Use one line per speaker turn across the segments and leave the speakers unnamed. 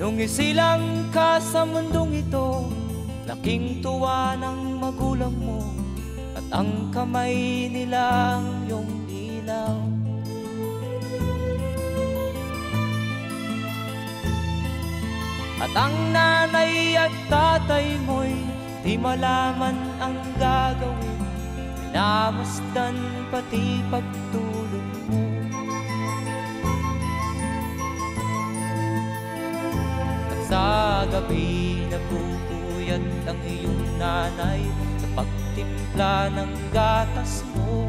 Nung isilang ka sa mundong ito, laking tuwa ng magulang mo, at ang kamay nilang iyong ilaw. At ang nanay at tatay mo'y di malaman ang gagawin, minamasdan pati pagtulog mo. At sa gabi napupuyat ang iyong nanay sa pagtimpla ng gatas mo.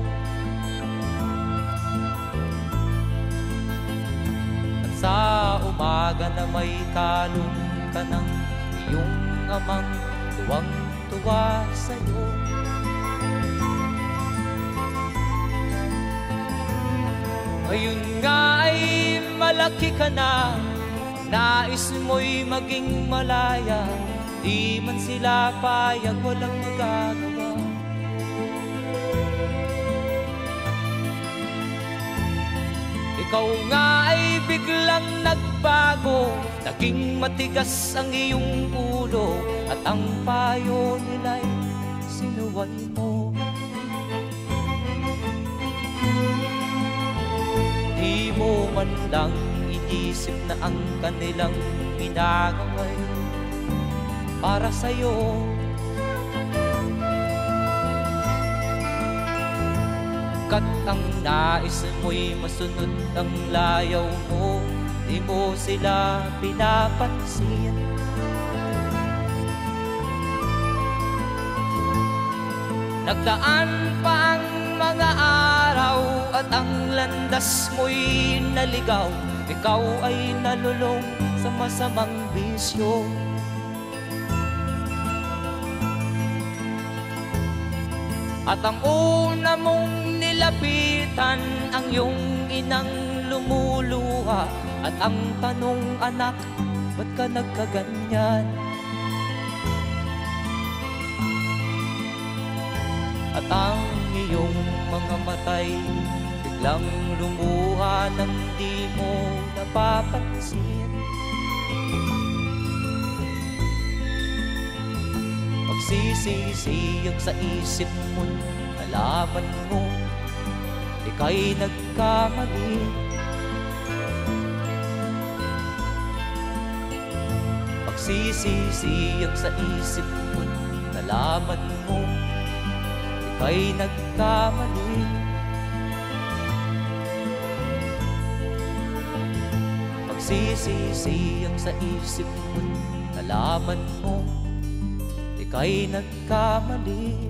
At sa umaga na may kalong ka ng iyong amang tuwang-tuwa sa'yo. Ngayon nga ay malaki ka na, nais mo'y maging malaya, di man sila payag, walang magagawa. Ikaw nga ay biglang nagbago, naging matigas ang iyong ulo, at ang payo nila'y sinuway mo. Di mo man lang inisip na ang kanilang ginagawa'y para sa'yo. Kat ang nais mo'y masunod ang layaw mo, di mo sila pinapansin. Nagdaan pa ang mga araw at ang landas mo'y naligaw, ikaw ay nalulong sa masamang bisyo. At ang una mong nilapitan ang iyong inang lumuluha, at ang tanong, anak, ba't ka nagkaganyan? At ang iyong mga matay biglang lumuha nang di mo napapansin. Magsisisiyag sa isip mo, nalaman mo ika'y nagkamali. Magsisisiyag sa isip mo, nalaman mo ika'y nagkamali. Magsisisiyag sa isip mo, nalaman mo ika'y nagkamali.